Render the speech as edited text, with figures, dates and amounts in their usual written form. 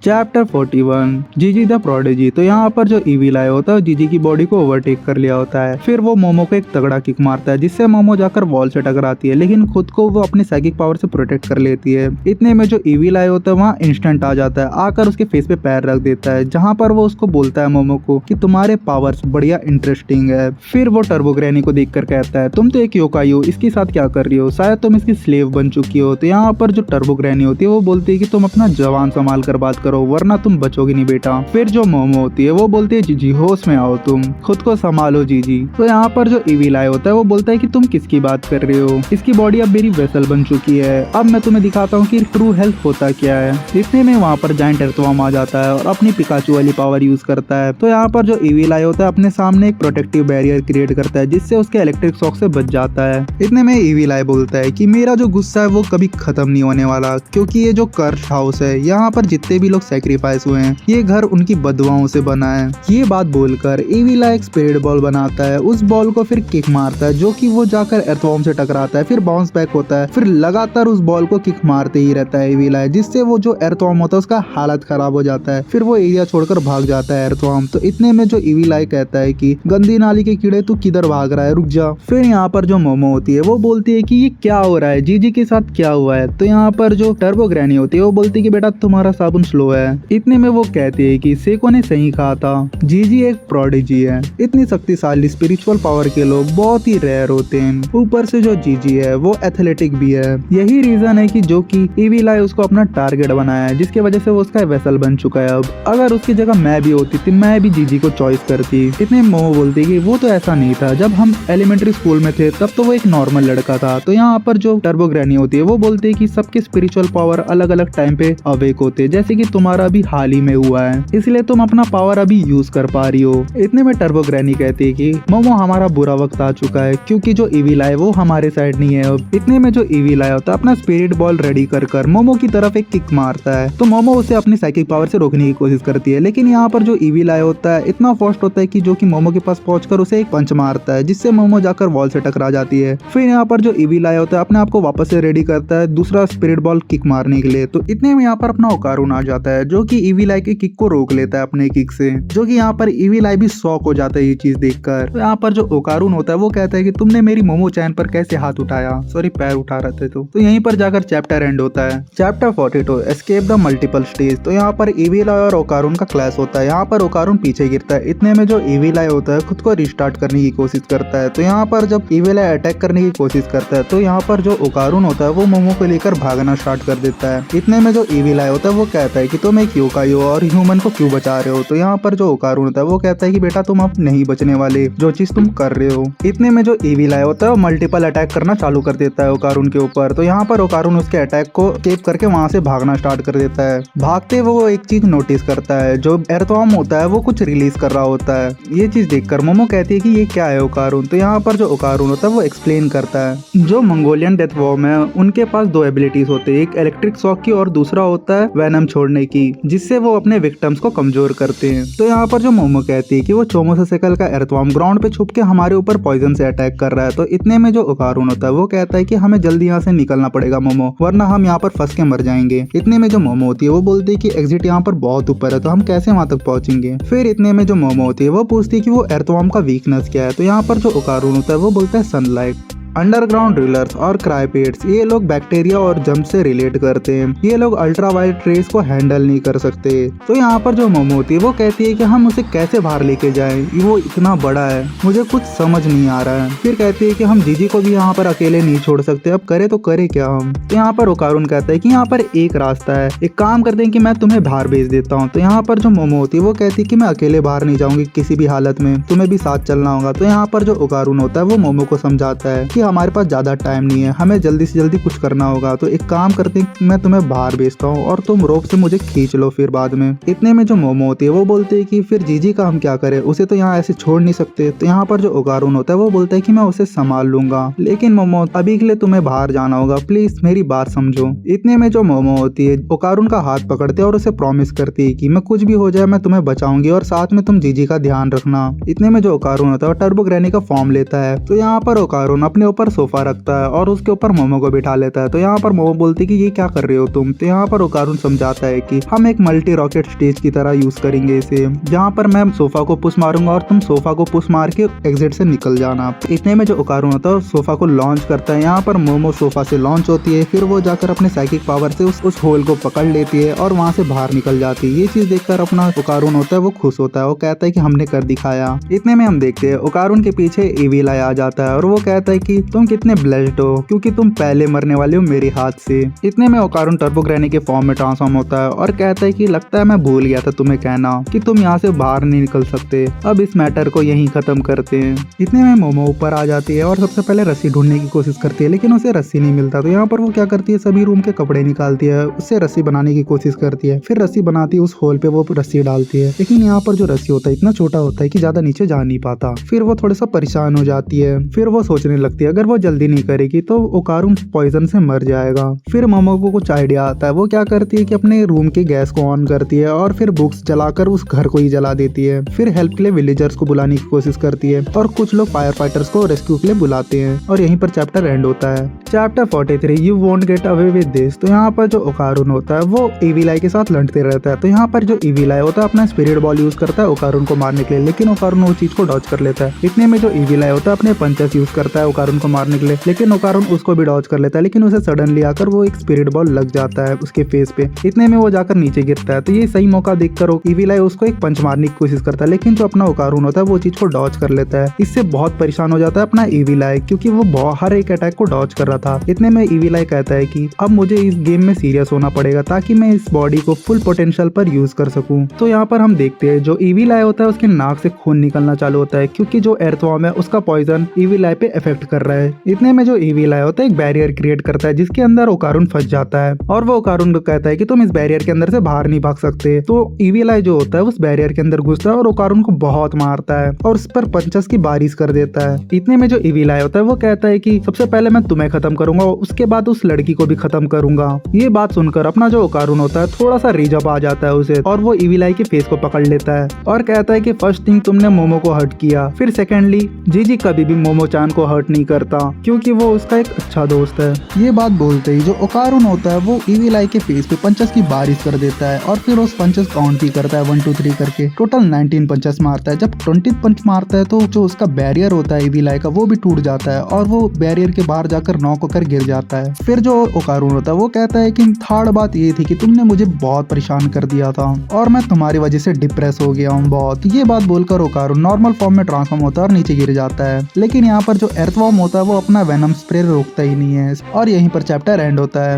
Chapter 41 जीजी the prodigy. तो यहाँ पर जो इविल आई होता है जीजी की बॉडी को ओवरटेक कर लिया होता है। फिर वो मोमो को एक तगड़ा किक मारता है जिससे मोमो जाकर वॉल से टकराती है, लेकिन खुद को वो अपनी साइकिक पावर से प्रोटेक्ट कर लेती है। इतने में जो इविल आई होता है वहाँ इंस्टेंट आ जाता है, आकर उसके फेस पे पैर रख देता है, जहाँ पर वो उसको बोलता है मोमो को कि तुम्हारे पावर्स बढ़िया इंटरेस्टिंग है। फिर वो टर्बो ग्रैनी को देखकर कहता है तुम तो एक योकाई हो, इसके साथ क्या कर रही हो, शायद तुम इसकी स्लेव बन चुकी हो। तो यहाँ पर जो टर्बो ग्रैनी होती है वो बोलती है कि तुम अपना जवान संभाल कर बात करो वरना तुम बचोगे नहीं बेटा। फिर जो मोमो होती है वो बोलती है जीजी होश में आओ, तुम खुद को संभालो जीजी। तो यहाँ पर जो इविल आई होता है वो बोलता है कि तुम किसकी बात कर रहे हो, इसकी बॉडी अब मेरी वेसल बन चुकी है, अब मैं तुम्हें दिखाता हूँ कि ट्रू हेल्थ होता क्या है। इतने में वहाँ पर जायंट अर्थवर्म आ जाता है और अपनी पिकाचू वाली पावर यूज करता है। तो यहाँ पर जो इविल आई होता है अपने सामने एक प्रोटेक्टिव बैरियर क्रिएट करता है जिससे उसके इलेक्ट्रिक शॉक से बच जाता है। इतने में इविल आई बोलता है कि मेरा जो गुस्सा है वो कभी खत्म नहीं होने वाला, क्योंकि ये जो कर्स हाउस है यहाँ पर जितने भी लोग सैक्रिफाइस हुए हैं ये घर उनकी बदुआओं से बना है। ये बात बोलकर इविल आई एक स्पिरिट बॉल बनाता है, उस बॉल को फिर किक मारता है जो कि वो जाकर अर्थवर्म से टकराता है, फिर बाउंस बैक होता है, फिर लगातार उस बॉल को किक मारते ही रहता है इविल आई, जिससे वो जो अर्थवर्म होता है उसका हालत खराब हो जाता है। फिर वो एरिया छोड़कर भाग जाता है अर्थवर्म। तो इतने में जो इविल आई कहता है कि गंदी नाली के कीड़े तू किधर भाग रहा है, रुक जा। फिर यहाँ पर जो मोमो होती है वो बोलती है कि ये क्या हो रहा है, जीजी के साथ क्या हुआ है। तो यहाँ पर जो टर्बो ग्रैनी होती है वो बोलती है कि बेटा तुम्हारा साबुन स्लो है। इतने में वो कहती है कि सेको ने सही कहा था, जीजी एक प्रोडिजी है। इतनी शक्तिशाली स्पिरिचुअल पावर के लोग बहुत ही रेयर होते हैं, ऊपर से जो जीजी है वो एथलेटिक भी है। यही रीजन है कि जो कि इविल आई उसको अपना टारगेट बनाया है, जिसकी वजह से वो उसका वेसल बन चुका है। अब अगर उसकी जगह मैं भी होती तो मैं भी जीजी को चॉइस करती। इतने मोमो बोलती कि वो तो ऐसा नहीं था, जब हम एलिमेंट्री स्कूल में थे तब तो वो एक नॉर्मल लड़का था। तो यहाँ पर जो टर्बो ग्रैनी होती है वो बोलती है कि सबके स्पिरिचुअल पावर अलग अलग टाइम पे अवेक होते हैं, जैसे कि तुम्हारा भी हाल ही में हुआ है, इसलिए तुम अपना पावर अभी यूज कर पा रही हो। इतने में टर्बो ग्रैनी कहती है कि मोमो हमारा बुरा वक्त आ चुका है, क्योंकि जो इविल आई वो हमारे साइड नहीं है अब। इतने में जो इविल आई होता है अपना स्पिरिट बॉल रेडी कर मोमो की तरफ एक किक मारता है। तो मोमो उसे अपनी साइकिक पावर से रोकने की कोशिश करती है, लेकिन यहाँ पर जो इविल आई होता है इतना फास्ट होता है कि जो कि मोमो के पास पहुंचकर उसे एक पंच मारता है, जिससे मोमो जाकर वॉल से टकरा जाती है। फिर यहाँ पर जो इविल आई होता है अपने आप को वापस से रेडी करता है दूसरा स्पिरिट बॉल किक मारने के लिए। तो इतने में यहाँ पर अपना ओकारून आ जाता है जो कि इविल आई के किक को रोक लेता है अपने किक से, जो कि यहाँ पर इविल आई भी शॉक हो जाता है ये चीज देखकर। तो यहाँ पर जो ओकारून होता है वो कहता है कि तुमने मेरी मोमो चैन पर कैसे हाथ उठाया, सॉरी पैर उठा रहे थे। तो यहीं पर जाकर चैप्टर एंड होता है। Chapter 42 escape the multiple stage. तो यहाँ पर इविल आई और ओकारून का क्लैश होता है। यहाँ पर ओकारून पीछे गिरता है। इतने में जो इविल आई होता है खुद को रिस्टार्ट करने की कोशिश करता है। तो यहाँ पर जब इविल आई अटैक करने की कोशिश करता है तो यहाँ पर जो ओकारून होता है वो मोमो को लेकर भागना स्टार्ट कर देता है। इतने में जो इविल आई होता है वो कहता है कि तुम एक योकाई हो और ह्यूमन को क्यों बचा रहे हो। तो यहाँ पर जो ओकारून होता है वो कहता है कि बेटा तुम अब नहीं बचने वाले, जो चीज तुम कर रहे हो। इतने में जो इविल आई होता है वो मल्टीपल अटैक करना चालू कर देता है ओकारून के ऊपर। तो यहाँ पर ओकारून उसके अटैक को स्केप करके वहाँ से भागना स्टार्ट कर देता है। भागते वो एक चीज नोटिस करता है, जो अर्थवर्म होता है वो कुछ रिलीज कर रहा होता है। ये चीज देखकर मोमो कहती है कि ये क्या है ओकारून। तो यहाँ पर जो ओकारून होता है वो एक्सप्लेन करता है जो मंगोलियन डेथ वर्म है उनके पास दो एबिलिटीज होते हैं, एक इलेक्ट्रिक शॉक की और दूसरा होता है वेनम छोड़ने की, जिससे वो अपने विक्टिम्स को कमजोर करते हैं। तो यहाँ पर जो मोमो कहती है कि वो चोमोसेकल का अर्थवर्म ग्राउंड पे छुप के हमारे ऊपर पॉइजन से अटैक कर रहा है। तो इतने में जो ओकारून होता है वो कहता है कि हमें जल्दी यहाँ से निकलना पड़ेगा मोमो, वरना हम यहाँ पर फंस के मर जाएंगे। इतने में जो मोमो होती है वो बोलती है कि एग्जिट यहाँ पर बहुत ऊपर है, तो हम कैसे वहाँ तक पहुंचेंगे। फिर इतने में जो मोमो होती है वो पूछती है कि वो अर्थवर्म का वीकनेस क्या है। तो यहाँ पर जो ओकारून होता है वो बोलता है सनलाइट। अंडरग्राउंड ड्रिलर्स और क्राइपेट्स ये लोग बैक्टीरिया और जम्प से रिलेट करते हैं, ये लोग अल्ट्रावायलेट रेस को हैंडल नहीं कर सकते। तो यहाँ पर जो मोमो होती है वो कहती है कि हम उसे कैसे बाहर लेके जाएं, वो इतना बड़ा है, मुझे कुछ समझ नहीं आ रहा है। फिर कहती है कि हम जीजी को भी यहाँ पर अकेले नहीं छोड़ सकते, अब करे तो करे क्या हम। तो यहाँ पर ओकारून कहता है कि यहाँ पर एक रास्ता है, एक काम करते हैं कि मैं तुम्हें बाहर भेज देता हूँ। तो यहाँ पर जो मोमो होती है वो कहती है कि मैं अकेले बाहर नहीं जाऊंगी किसी भी हालत में, तुम्हें भी साथ चलना होगा। तो यहाँ पर जो ओकारून होता है वो मोमो को समझाता है कि हमारे पास ज्यादा टाइम नहीं है, हमें जल्दी से जल्दी कुछ करना होगा। तो एक काम करते हैं, मैं तुम्हें बाहर भेजता हूँ और तुम रोप से मुझे खींच लो फिर बाद में। इतने में जो मोमो होती है वो बोलते है कि फिर जीजी का हम क्या करें, उसे तो यहाँ ऐसे छोड़ नहीं सकते। तो यहाँ पर जो ओकारून होता है वो बोलता है कि मैं उसे संभाल लूंगा, लेकिन मोमो अभी के लिए तुम्हें बाहर जाना होगा, प्लीज मेरी बात समझो। इतने में जो मोमो होती है ओकारून का हाथ पकड़ते और उसे प्रॉमिस करती है कि मैं कुछ भी हो जाए मैं तुम्हें बचाऊंगी और साथ में तुम जीजी का ध्यान रखना। इतने में जो ओकारून होता है टर्बो ग्रैनी का फॉर्म लेता है। तो यहाँ पर ओकारून अपने ऊपर सोफा रखता है और उसके ऊपर मोमो को बिठा लेता है। तो यहाँ पर मोमो बोलती है कि ये क्या कर रहे हो तुम। तो यहाँ पर ओकारुन समझाता है कि हम एक मल्टी रॉकेट स्टेज की तरह यूज करेंगे इसे, जहाँ पर मैं सोफा को पुश मारूंगा और तुम सोफा को पुश मार के एग्जिट से निकल जाना। इतने में जो ओकारुन होता है सोफा को लॉन्च करता है। यहाँ पर मोमो सोफा से लॉन्च होती है, फिर वो जाकर अपने साइकिक पावर से उस होल को पकड़ लेती है और वहाँ से बाहर निकल जाती है। ये चीज देखकर अपना ओकारुन होता है वो खुश होता है, वो कहता है कि हमने कर दिखाया। इतने में हम देखते हैं ओकारुन के पीछे ईविल आई आ जाता है और वो कहता है कि तुम कितने ब्लेस्ड हो क्योंकि तुम पहले मरने वाले हो मेरे हाथ से। इतने में ओकारुन टर्बो ग्रैनी के फॉर्म में ट्रांसफॉर्म होता है और कहता है कि लगता है मैं भूल गया था तुम्हें कहना कि तुम यहाँ से बाहर नहीं निकल सकते, अब इस मैटर को यहीं खत्म करते हैं। इतने में मोमो ऊपर आ जाती है और सबसे पहले रस्सी ढूंढने की कोशिश करती है, लेकिन उसे रस्सी नहीं मिलता। तो यहाँ पर वो क्या करती है, सभी रूम के कपड़े निकालती है, उससे रस्सी बनाने की कोशिश करती है, फिर रस्सी बनाती है, उस होल पे वो रस्सी डालती है, लेकिन यहाँ पर जो रस्सी होता है इतना छोटा होता है कि ज्यादा नीचे जा नहीं पाता। फिर वो थोड़ा सा परेशान हो जाती है, फिर वो सोचने लगती है अगर वो जल्दी नहीं करेगी तो ओकारुन पॉइजन से मर जाएगा। फिर मोमो को कुछ आइडिया आता है, वो क्या करती है कि अपने रूम के गैस को ऑन करती है और फिर बुक्स जलाकर उस घर को ही जला देती है। फिर हेल्प के लिए विलेजर्स को बुलाने की कोशिश करती है और कुछ लोग फायर फाइटर्स को रेस्क्यू के लिए बुलाते हैं और यहीं पर चैप्टर एंड होता है। Chapter 43 you won't get away with this. तो यहाँ पर जो ओकारुन होता है वो ईविल आई के साथ लड़ते रहता है। तो यहाँ पर जो ईविल आई होता है अपना स्पिरिट बॉल यूज करता है ओकारुन को मारने के लिए, लेकिन ओकारुन वो चीज को डॉज कर लेता है। इतने में जो ईविल आई होता है अपने पंचेस यूज करता है ओकारुन को मारने के लिए, लेकिन ओकारुन उसको भी डॉज कर लेता है, लेकिन उसे सडनली आकर वो एक स्पिरिट बॉल लग जाता है उसके फेस पे। इतने में वो जाकर नीचे गिरता है। तो ये सही मौका देखकर ईविल आई उसको एक पंच मारने की कोशिश करता है, लेकिन जो अपना ओकारुन होता है वो चीज को डॉज कर लेता है। इससे बहुत परेशान हो जाता है अपना ईविल आई, क्योंकि वो हर एक अटैक को डॉज कर रहा था। इतने में ईविल आई कहता है कि अब मुझे इस गेम में सीरियस होना पड़ेगा ताकि मैं इस बॉडी को फुल पोटेंशियल पर यूज कर सकूं। तो यहाँ पर हम देखते हैं जो ईविल आई होता है उसके नाक से खून निकलना चालू होता है, क्योंकि जो एर्थवॉर्म है उसका पॉइजन ईविल आई पे इफेक्ट कर रहा है। इतने में जो ईविल आई होता है एक बैरियर क्रिएट करता है जिसके अंदर ओकारुन फंस जाता है और वो ओकारुन को कहता है कि तुम इस बैरियर के अंदर से बाहर नहीं भाग सकते। तो ईविल आई जो होता है उस बैरियर के अंदर घुसता है और ओकारुन को बहुत मारता है और उस पर पंचेस की बारिश कर देता है। इतने में जो ईविल आई होता है वो कहता है कि सबसे पहले मैं तुम्हें खत्म करूंगा, उसके बाद उस लड़की को भी खत्म करूंगा। ये बात सुनकर अपना जो ओकारुन होता है थोड़ा सा रीजअप आ जाता है उसे, और वो ईविल आई के फेस को पकड़ लेता है और कहता है कि फर्स्ट थिंग तुमने मोमो को हर्ट किया, फिर सेकेंडली जीजी कभी भी मोमो चान को हर्ट नहीं करता क्योंकि वो उसका एक अच्छा दोस्त है। ये बात बोलते ही जो ओकारुन होता है वो ईविल आई के फेस पे पंचेस की बारिश कर देता है और फिर उस पंचेस काउंट भी करता है 1 2 3 करके, टोटल 19 पंचेस मारता है। जब 20 पंच मारता है तो जो उसका बैरियर होता है ईविल आई का वो भी टूट जाता है और वो बैरियर के बाहर जाकर नॉक होकर गिर जाता है। फिर जो ओकारुन होता है वो कहता है कि थर्ड बात ये थी कि तुमने मुझे बहुत परेशान कर दिया था और मैं तुम्हारी वजह से डिप्रेस हो गया हूँ बहुत। ये बात बोलकर ओकारुन नॉर्मल फॉर्म में ट्रांसफॉर्म होता है और नीचे गिर जाता है, लेकिन यहाँ पर जो एर्थवॉर्म होता है वो अपना वेनम स्प्रे रोकता ही नहीं है और यहीं पर चैप्टर एंड होता है।